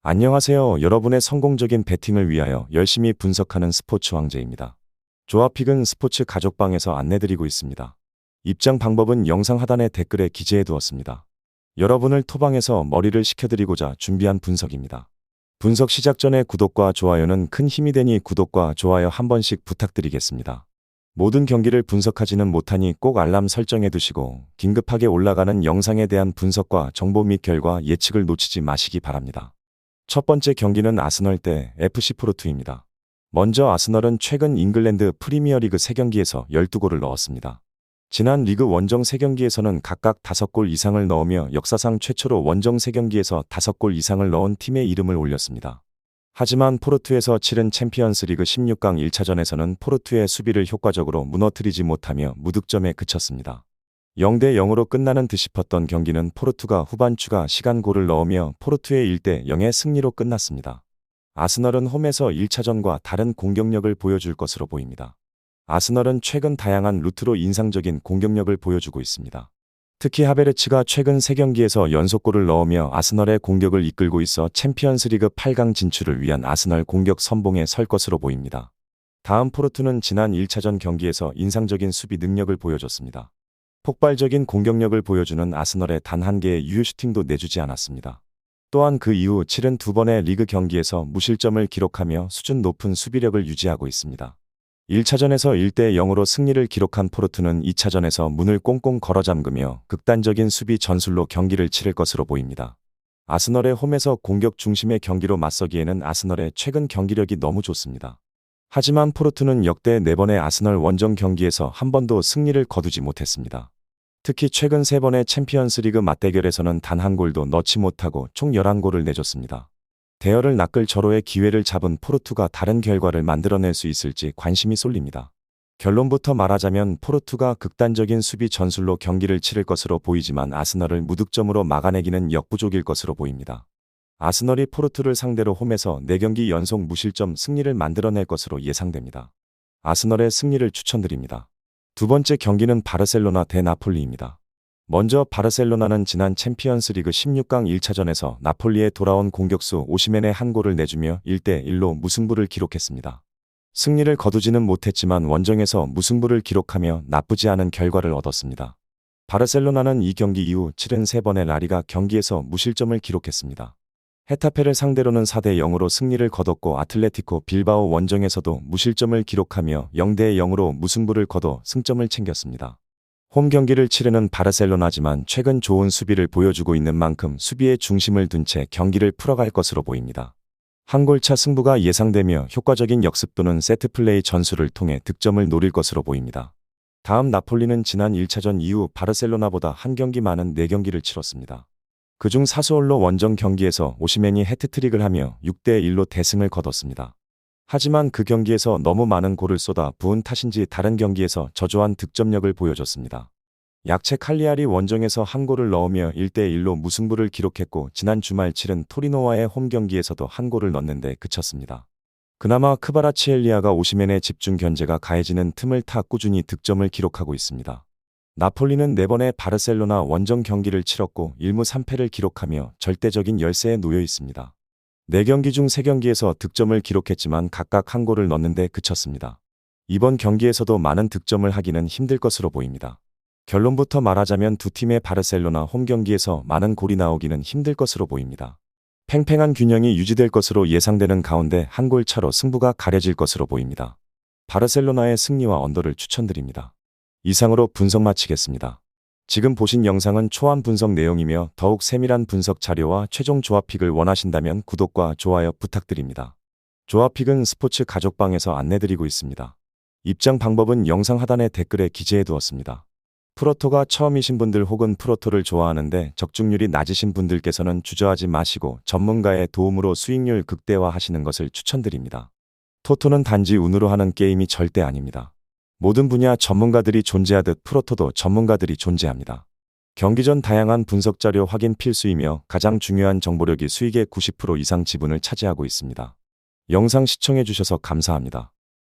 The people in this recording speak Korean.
안녕하세요. 여러분의 성공적인 배팅을 위하여 열심히 분석하는 스포츠 황제입니다. 조합픽은 스포츠 가족방에서 안내드리고 있습니다. 입장 방법은 영상 하단의 댓글에 기재해 두었습니다. 여러분을 토방에서 머리를 식혀드리고자 준비한 분석입니다. 분석 시작 전에 구독과 좋아요는 큰 힘이 되니 구독과 좋아요 한 번씩 부탁드리겠습니다. 모든 경기를 분석하지는 못하니 꼭 알람 설정해 두시고 긴급하게 올라가는 영상에 대한 분석과 정보 및 결과 예측을 놓치지 마시기 바랍니다. 첫 번째 경기는 아스널 대 FC 포르투입니다. 먼저 아스널은 최근 잉글랜드 프리미어리그 3경기에서 12골을 넣었습니다. 지난 리그 원정 3경기에서는 각각 5골 이상을 넣으며 역사상 최초로 원정 3경기에서 5골 이상을 넣은 팀의 이름을 올렸습니다. 하지만 포르투에서 치른 챔피언스리그 16강 1차전에서는 포르투의 수비를 효과적으로 무너뜨리지 못하며 무득점에 그쳤습니다. 0대 0으로 끝나는 듯 싶었던 경기는 포르투가 후반 추가 시간 골을 넣으며 포르투의 1대 0의 승리로 끝났습니다. 아스널은 홈에서 1차전과 다른 공격력을 보여줄 것으로 보입니다. 아스널은 최근 다양한 루트로 인상적인 공격력을 보여주고 있습니다. 특히 하베르츠가 최근 3경기에서 연속골을 넣으며 아스널의 공격을 이끌고 있어 챔피언스리그 8강 진출을 위한 아스널 공격 선봉에 설 것으로 보입니다. 다음 포르투는 지난 1차전 경기에서 인상적인 수비 능력을 보여줬습니다. 폭발적인 공격력을 보여주는 아스널의 단 한 개의 유효 슈팅도 내주지 않았습니다. 또한 그 이후 치른 2번의 리그 경기에서 무실점을 기록하며 수준 높은 수비력을 유지하고 있습니다. 1차전에서 1대 0으로 승리를 기록한 포르투는 2차전에서 문을 꽁꽁 걸어 잠그며 극단적인 수비 전술로 경기를 치를 것으로 보입니다. 아스널의 홈에서 공격 중심의 경기로 맞서기에는 아스널의 최근 경기력이 너무 좋습니다. 하지만 포르투는 역대 4번의 아스널 원정 경기에서 한 번도 승리를 거두지 못했습니다. 특히 최근 3번의 챔피언스리그 맞대결에서는 단 한 골도 넣지 못하고 총 11골을 내줬습니다. 대열을 낚을 절호의 기회를 잡은 포르투가 다른 결과를 만들어낼 수 있을지 관심이 쏠립니다. 결론부터 말하자면 포르투가 극단적인 수비 전술로 경기를 치를 것으로 보이지만 아스널을 무득점으로 막아내기는 역부족일 것으로 보입니다. 아스널이 포르투를 상대로 홈에서 4경기 연속 무실점 승리를 만들어낼 것으로 예상됩니다. 아스널의 승리를 추천드립니다. 두 번째 경기는 바르셀로나 대 나폴리입니다. 먼저 바르셀로나는 지난 챔피언스리그 16강 1차전에서 나폴리에 돌아온 공격수 오시멘의 한 골을 내주며 1대 1로 무승부를 기록했습니다. 승리를 거두지는 못했지만 원정에서 무승부를 기록하며 나쁘지 않은 결과를 얻었습니다. 바르셀로나는 이 경기 이후 치른 3번의 라리가 경기에서 무실점을 기록했습니다. 헤타페를 상대로는 4대 0으로 승리를 거뒀고 아틀레티코 빌바오 원정에서도 무실점을 기록하며 0대 0으로 무승부를 거둬 승점을 챙겼습니다. 홈 경기를 치르는 바르셀로나지만 최근 좋은 수비를 보여주고 있는 만큼 수비의 중심을 둔 채 경기를 풀어갈 것으로 보입니다. 한 골차 승부가 예상되며 효과적인 역습 또는 세트플레이 전술을 통해 득점을 노릴 것으로 보입니다. 다음 나폴리는 지난 1차전 이후 바르셀로나보다 한 경기 많은 4경기를 치렀습니다. 그중 사스올로 원정 경기에서 오시멘이 해트트릭을 하며 6대 1로 대승을 거뒀습니다. 하지만 그 경기에서 너무 많은 골을 쏟아 부은 탓인지 다른 경기에서 저조한 득점력을 보여줬습니다. 약체 칼리아리 원정에서 한 골을 넣으며 1대 1로 무승부를 기록했고 지난 주말 치른 토리노와의 홈 경기에서도 한 골을 넣는데 그쳤습니다. 그나마 크바라치엘리아가 오시멘의 집중 견제가 가해지는 틈을 타 꾸준히 득점을 기록하고 있습니다. 나폴리는 4번의 바르셀로나 원정 경기를 치렀고 1무 3패를 기록하며 절대적인 열세에 놓여 있습니다. 4경기 중 3경기에서 득점을 기록했지만 각각 한 골을 넣는데 그쳤습니다. 이번 경기에서도 많은 득점을 하기는 힘들 것으로 보입니다. 결론부터 말하자면 두 팀의 바르셀로나 홈 경기에서 많은 골이 나오기는 힘들 것으로 보입니다. 팽팽한 균형이 유지될 것으로 예상되는 가운데 한 골 차로 승부가 가려질 것으로 보입니다. 바르셀로나의 승리와 언더를 추천드립니다. 이상으로 분석 마치겠습니다. 지금 보신 영상은 초안 분석 내용이며 더욱 세밀한 분석 자료와 최종 조합픽을 원하신다면 구독과 좋아요 부탁드립니다. 조합픽은 스포츠 가족방에서 안내드리고 있습니다. 입장 방법은 영상 하단의 댓글에 기재해 두었습니다. 프로토가 처음이신 분들 혹은 프로토를 좋아하는데 적중률이 낮으신 분들께서는 주저하지 마시고 전문가의 도움으로 수익률 극대화하시는 것을 추천드립니다. 토토는 단지 운으로 하는 게임이 절대 아닙니다. 모든 분야 전문가들이 존재하듯 프로토도 전문가들이 존재합니다. 경기 전 다양한 분석 자료 확인 필수이며 가장 중요한 정보력이 수익의 90% 이상 지분을 차지하고 있습니다. 영상 시청해 주셔서 감사합니다.